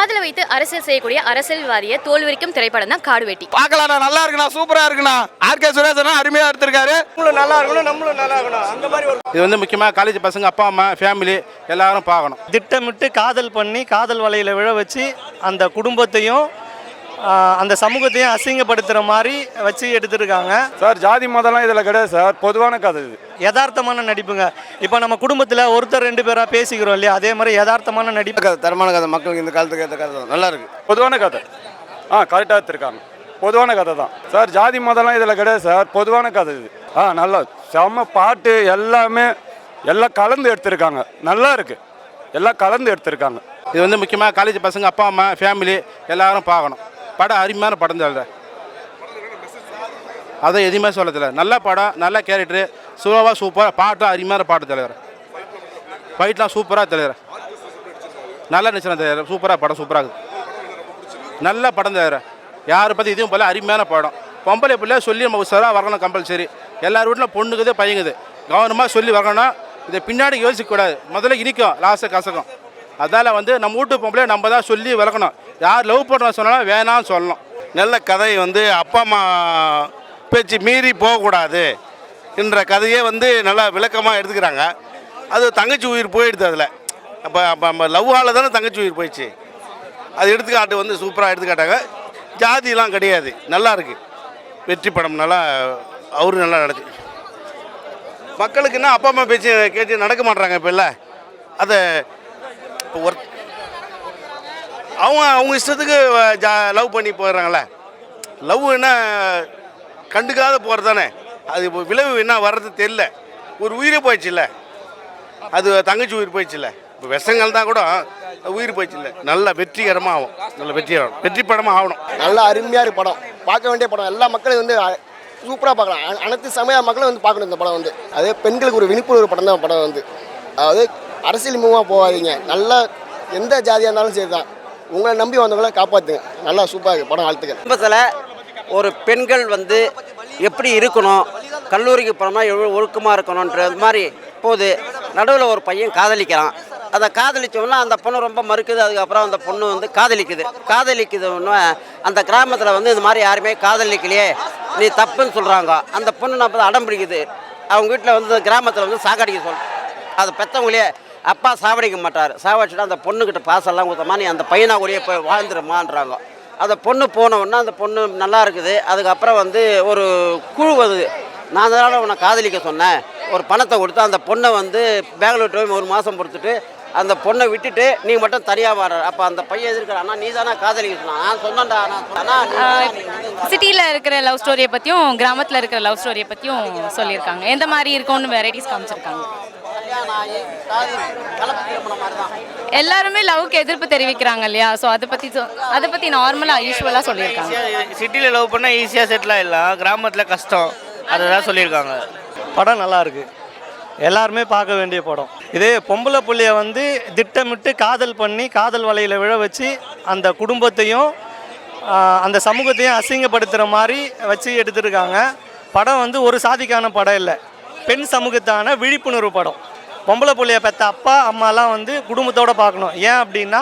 காதல வைத்து அரசியல் செய்யக்கூடிய அரசியல்வாதியை தோல்விக்கும் திரைப்படம் தான் காடுவெட்டி. பார்க்கலாம்ண்ணா, நல்லா இருக்குண்ணா, சூப்பரா இருக்குண்ணா. ஆர்கே சுரேஷனா அருமையா எடுத்திருக்காரு. நல்லா இருக்கணும், நம்மளும் நல்லா இருக்கணும். அந்த மாதிரி இது வந்து முக்கியமாக காலேஜ் பசங்க, அப்பா அம்மா, ஃபேமிலி எல்லாரும் பார்க்கணும். திட்டமிட்டு காதல் பண்ணி காதல் வலையில் விழ வச்சு அந்த குடும்பத்தையும் அந்த சமூகத்தையும் அசிங்கப்படுத்துகிற மாதிரி வச்சு எடுத்துருக்காங்க சார். ஜாதி மதம்லாம் இதில் கிடையாது சார், பொதுவான கதை இது. யதார்த்தமான நடிப்புங்க. இப்போ நம்ம குடும்பத்தில் ஒருத்தர் ரெண்டு பேராக பேசிக்கிறோம் இல்லையா, அதே மாதிரி யதார்த்தமான நடிப்பு. கதை, தரமான கதை, மக்களுக்கு இந்த காலத்துக்கு ஏற்ற கதை நல்லா இருக்கு. பொதுவான கதை. கரெக்டாக எடுத்திருக்காங்க. பொதுவான கதை தான் சார். ஜாதி மதம்லாம் இதில் கிடையாது சார், பொதுவான கதை இது. நல்லா செம்ம பாட்டு, எல்லாமே எல்லாம் கலந்து எடுத்திருக்காங்க. நல்லா இருக்கு, எல்லாம் கலந்து எடுத்திருக்காங்க. இது வந்து முக்கியமாக காலேஜ் பசங்க, அப்பா அம்மா, ஃபேமிலி எல்லாரும் பார்க்கணும். படம் அருமையான படம் தான். அதை எதுவுமே சொல்லதில்லை. நல்ல படம், நல்ல கேரக்டரு, சுலவாக சூப்பராக பாட்டும் அருமையான பாட்டு தலைவர். ஃபைட்லாம் சூப்பராக தலைவர், நல்லா நினச்சின தலைவர். சூப்பராக படம், சூப்பராக இருக்குது. நல்ல படம் தலைவர். யாரை பற்றி இதுவும் போல அருமையான படம். பொம்பளை பிள்ளைய சொல்லி நம்ம உசாராக வரணும் கம்பல்சரி. எல்லார் வீட்டில் பொண்ணுக்குது பையங்குது, கவனமாக சொல்லி வரணும். இதை பின்னாடி யோசிக்கக்கூடாது. முதல்ல இனிக்கும், லாஸ்ட்டு கசக்கும். அதால் வந்து நம்ம வீட்டு பொம்பளை நம்ம தான் சொல்லி வளர்க்கணும். யார் லவ் பண்ணுறோம் சொன்னாலும் வேணான்னு சொல்லணும். நல்ல கதை வந்து அப்பா அம்மா பேச்சு மீறி போகக்கூடாது என்ற கதையே வந்து நல்லா விளக்கமாக எடுத்துக்கிறாங்க. அது தங்கச்சி உயிர் போயிடுது அதில். அப்போ நம்ம லவ்வால் தானே தங்கச்சி உயிர் போயிடுச்சு. அது எடுத்துக்காட்டு வந்து சூப்பராக எடுத்துக்காட்டாங்க. ஜாதிலாம் கிடையாது, நல்லா இருக்குது. வெற்றி படம் நல்லா, அவரு நல்லா நடக்கு. மக்களுக்குன்னா அப்பா அம்மா பேச்சு கேட்டு நடக்க மாட்றாங்க இப்போ. இல்லை அதை இப்போ அவங்க இஷ்டத்துக்கு லவ் பண்ணி போயிடுறாங்களே. லவ்னா கண்டுக்காத போகிறது தானே. அது இப்போ விளைவு என்ன வர்றது தெரியல. ஒரு உயிரே போயிடுச்சு இல்லை, அது தங்கச்சி உயிர் போயிடுச்சு இல்லை. இப்போ விஷங்கள் தான் கூட உயிர் போயிடுச்சு இல்லை. நல்ல வெற்றிகரமாக ஆகும், நல்ல வெற்றி படமாக ஆகணும். நல்லா அருமையாக இருக்கு படம், பார்க்க வேண்டிய படம். எல்லா மக்களும் வந்து சூப்பராக பார்க்கலாம். அனைத்து சமய மக்களும் வந்து பார்க்கணும் இந்த படம் வந்து. அதே பெண்களுக்கு ஒரு விழிப்புணர்வு படம் தான் படம் வந்து. அதாவது அரசியல் மூலமாக போகாதீங்க, நல்லா எந்த ஜாதியாக இருந்தாலும் சரி தான், உங்களை நம்பி வந்தவங்களை காப்பாற்றுங்க. நல்லா சூப்பராக இருக்குது படம். வாழ்த்துக்கள். குடும்பத்தில் ஒரு பெண்கள் வந்து எப்படி இருக்கணும், கல்லூரிக்கு போனோம்னா எவ்வளோ ஒழுக்கமாக இருக்கணுன்றது மாதிரி போது. நடுவில் ஒரு பையன் காதலிக்கிறான். அதை காதலிச்சோம்னா அந்த பொண்ணு ரொம்ப மறுக்குது. அதுக்கப்புறம் அந்த பொண்ணு வந்து காதலிக்குதுன்னு அந்த கிராமத்தில் வந்து இது மாதிரி யாருமே காதலிக்கலையே, நீ தப்புன்னு சொல்கிறாங்க. அந்த பொண்ணு நம்ம அடம் பிடிக்குது. அவங்க வீட்டில் வந்து கிராமத்தில் வந்து சாகடிக்க அதை பெற்றவங்களே அப்பா சாவடிக்க மாட்டார். சாவடிச்சுட்டு அந்த பொண்ணுக்கிட்ட பாசெல்லாம் கொடுத்தமா நீ அந்த பையனா கூடயே போய் வாழ்ந்துருமான்றாங்க. அந்த பொண்ணு போனவுடனே அந்த பொண்ணு நல்லா இருக்குது. அதுக்கப்புறம் வந்து ஒரு குழு வருது, நான் அதனால் உன்னை காதலிக்க சொன்னேன், ஒரு பணத்தை கொடுத்து அந்த பொண்ணை வந்து பெங்களூர் போய் 1 மாதம் பொறுத்துட்டு அந்த பொண்ணை விட்டுட்டு நீ மட்டும் தனியாக வர. அப்போ அந்த பையன் எதிர்க்கிறான், நீ தானே காதலிக்க சொன்னா, நான் சொன்னேன்டா. சிட்டியில் இருக்கிற லவ் ஸ்டோரியை பற்றியும் கிராமத்தில் இருக்கிற லவ் ஸ்டோரியை பற்றியும் சொல்லியிருக்காங்க. எந்த மாதிரி இருக்கும்னு வெரைட்டிஸ் காமிச்சிருக்காங்க. எல்லாருமே லவ்க்கு எதிர்ப்பு தெரிவிக்கிறாங்க இல்லையா, ஸோ அதை பற்றி நார்மலாக யூஸ்வலாக சொல்லியிருக்காங்க. சிட்டியில் லவ் பண்ணால் ஈஸியாக செட்டில் ஆகிடலாம், கிராமத்தில் கஷ்டம், அதை தான் சொல்லியிருக்காங்க. படம் நல்லா இருக்குது, எல்லாருமே பார்க்க வேண்டிய படம். இதே பொம்பளை புள்ளைய வந்து திட்டமிட்டு காதல் பண்ணி காதல் வலையில் விழ வச்சு அந்த குடும்பத்தையும் அந்த சமூகத்தையும் அசிங்கப்படுத்துகிற மாதிரி வச்சு எடுத்துருக்காங்க. படம் வந்து ஒரு சாதிக்கான படம் இல்லை, பெண் சமூகத்தான விழிப்புணர்வு படம். பொம்பளை புள்ளைய பெற்ற அப்பா அம்மாலாம் வந்து குடும்பத்தோடு பார்க்கணும். ஏன் அப்படின்னா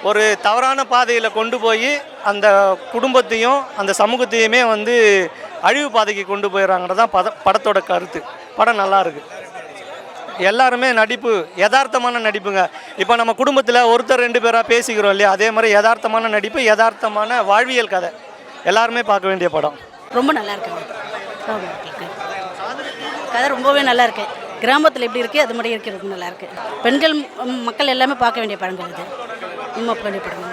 ஒரு தவறான பாதையில் கொண்டு போய் அந்த குடும்பத்தையும் அந்த சமூகத்தையுமே வந்து அழிவு பாதைக்கு கொண்டு போயிடறாங்கன்றதான் படத்தோட கருத்து. படம் நல்லா இருக்குது, எல்லாருமே நடிப்பு யதார்த்தமான நடிப்புங்க. இப்போ நம்ம குடும்பத்தில் ஒருத்தர் ரெண்டு பேராக பேசிக்கிறோம் இல்லையா, அதே மாதிரி யதார்த்தமான நடிப்பு, யதார்த்தமான வாழ்வியல் கதை. எல்லாருமே பார்க்க வேண்டிய படம். ரொம்ப நல்லா இருக்குங்க, கதை ரொம்பவே நல்லா இருக்கு. கிராமத்தில் எப்படி இருக்குது அது மாதிரி இருக்கிறது நல்லா இருக்குது. பெண்கள் மக்கள் எல்லாமே பார்க்க வேண்டிய படங்கள் இது. இன்னும் வேண்டிய படம்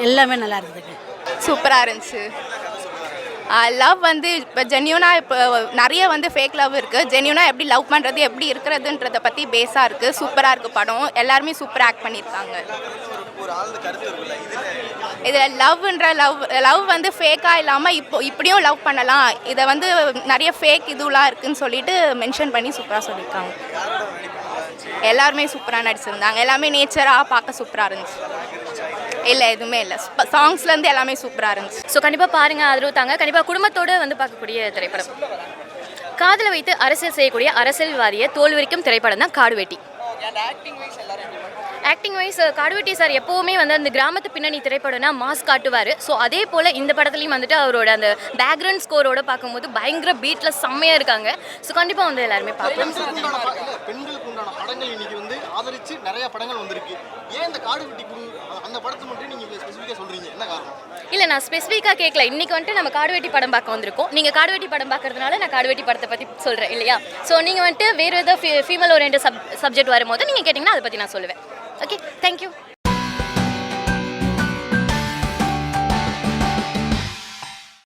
எல்லாமே நல்லா இருக்குதுங்க, சூப்பராக இருந்துச்சு. லவ் வந்து இப்போ ஜென்யூனாக, இப்போ நிறைய வந்து ஃபேக் லவ் இருக்குது. ஜென்யூனாக எப்படி லவ் பண்ணுறது, எப்படி இருக்கிறதுன்றதை பற்றி பேஸாக இருக்குது. சூப்பராக இருக்குது படம். எல்லாருமே சூப்பராக ஆக்ட் பண்ணியிருக்காங்க. இதில் லவ் வந்து ஃபேக்காக இல்லாமல் இப்படியும் லவ் பண்ணலாம், இதை வந்து நிறைய ஃபேக் இதுலாம் இருக்குதுன்னு சொல்லிட்டு மென்ஷன் பண்ணி சூப்பராக சொல்லியிருக்காங்க. எல்லாருமே சூப்பராக நடிச்சிருந்தாங்க. எல்லாமே நேச்சராக பார்க்க சூப்பராக இருந்துச்சு. இல்லை எதுவுமே இல்லை, சாங்ஸ்லேருந்து எல்லாமே சூப்பராக இருந்துச்சு. ஸோ கண்டிப்பாக பாருங்கள், ஆதரவு தாங்க. கண்டிப்பாக குடும்பத்தோடு வந்து பார்க்கக்கூடிய திரைப்படம். காதலை வைத்து அரசியல் செய்யக்கூடிய அரசியல்வாதியை தோல்விக்கும் திரைப்படம் தான் Kaduvetti. Acting wise Kaduvetti sir எப்போவுமே வந்து அந்த கிராமத்து பின்னணி திரைப்படம்னா மாஸ் காட்டுவார். ஸோ அதே போல் இந்த படத்துலையும் வந்துட்டு அவரோட அந்த பேக்ரவுண்ட் ஸ்கோரோட பார்க்கும்போது பயங்கர பீட்டில் செம்மையாக இருக்காங்க. ஸோ கண்டிப்பாக வந்து எல்லாருமே பார்க்கலாம். பெண்களுக்கு உண்டான படங்கள் இன்னைக்கு வந்து ஆதரிச்சு நிறைய படங்கள் வந்திருக்கு. ஏன் இந்த காடுவெட்டி அந்த படத்தை மட்டும் நீங்கள் ஸ்பெசிஃபிக்காக சொல்கிறீங்க, என்ன காரணம்? இல்லை, நான் ஸ்பெசிஃபிக்காக கேட்கல. இன்றைக்கி வந்துட்டு நம்ம காடுவெட்டி படம் பார்க்க வந்திருக்கோம். நீங்கள் காடுவெட்டி படம் பார்க்கறதுனால நான் காடுவெட்டி படத்தை பற்றி சொல்கிறேன் இல்லையா? ஸோ நீங்கள் வந்துட்டு வேறு ஏதாவது ஃபீமேல் ஓரியன்ட் சப்ஜெக்ட் வரும்போது நீங்கள் கேட்டிங்கன்னா அதை பற்றி நான் சொல்லுவேன். Okay, thank you.